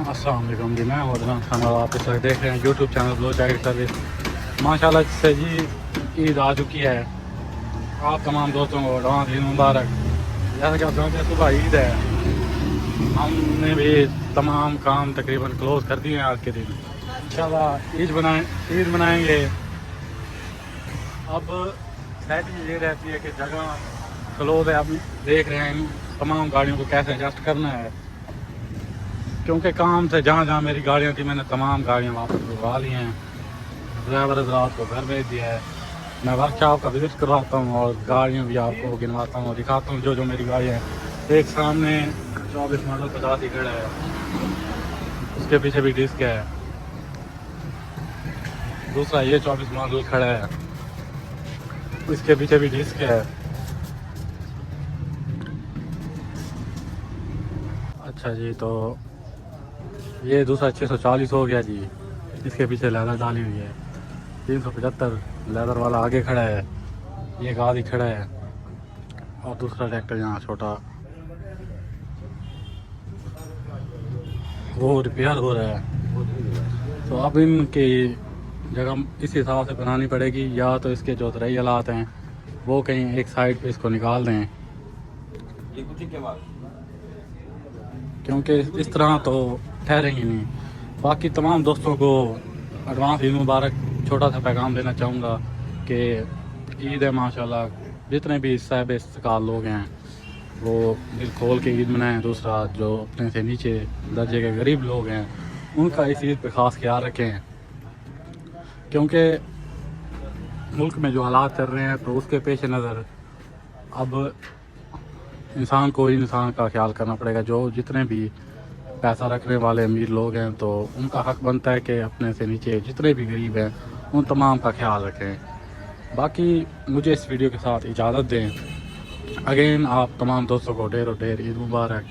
السلام علیکم جی، میں عدنان خان اور آپ اس وقت دیکھ رہے ہیں یوٹیوب چینل بلو جیکٹ سروس۔ ماشاءاللہ سے جی عید آ چکی ہے، آپ تمام دوستوں کو ایڈوانس عید مبارک۔ جیسا کہ آپ جانتے ہیں صبح عید ہے، ہم نے بھی تمام کام تقریباً کلوز کر دیے ہیں آج کے دن۔ انشاءاللہ عید منائیں گے۔ اب سیٹنگ یہ رہتی ہے کہ جگہ کلوز ہے، اب دیکھ رہے ہیں تمام گاڑیوں کو کیسے ایڈجسٹ کرنا ہے، کیونکہ کام سے جہاں جہاں میری گاڑیاں تھیں میں نے تمام گاڑیاں واپس لگوا لی ہیں، ڈرائیور حضرات کو گھر بھیج دیا ہے۔ میں ورک شاپ کا وزٹ کرواتا ہوں اور گاڑیاں بھی آپ کو گنواتا ہوں اور دکھاتا ہوں جو میری گاڑیاں ہیں۔ ایک سامنے 24 ماڈل 50 ہی کھڑا ہے، اس کے پیچھے بھی ڈسک ہے۔ دوسرا یہ 24 ماڈل کھڑا ہے، اس کے پیچھے بھی ڈسک ہے۔ اچھا جی، تو یہ دوسرا 640 ہو گیا جی، اس کے پیچھے لیدر ڈالی ہوئی ہے۔ 375 لیدر والا آگے کھڑا ہے، یہ گاڑی کھڑا ہے، اور دوسرا ٹریکٹر یہاں چھوٹا وہ ریپیئر ہو رہا ہے۔ تو اب ان کی جگہ اس حساب سے بنانی پڑے گی، یا تو اس کے جو زرعی آلات ہیں وہ کہیں ایک سائڈ پہ اس کو نکال دیں، کیونکہ اس طرح تو ٹھہریں گی نہیں۔ باقی تمام دوستوں کو ایڈوانس عید مبارک۔ چھوٹا سا پیغام دینا چاہوں گا کہ عید ہے ماشاءاللہ، جتنے بھی صاحب استقال لوگ ہیں وہ دل کھول کے عید منائیں۔ دوسرا جو اپنے سے نیچے درجے کے غریب لوگ ہیں ان کا اس عید پہ خاص خیال رکھیں، کیونکہ ملک میں جو حالات چل رہے ہیں تو اس کے پیش نظر اب انسان کو انسان کا خیال کرنا پڑے گا۔ جو جتنے بھی پیسہ رکھنے والے امیر لوگ ہیں تو ان کا حق بنتا ہے کہ اپنے سے نیچے جتنے بھی غریب ہیں ان تمام کا خیال رکھیں۔ باقی مجھے اس ویڈیو کے ساتھ اجازت دیں۔ اگین آپ تمام دوستوں کو ڈھیر و ڈھیر عید مبارک۔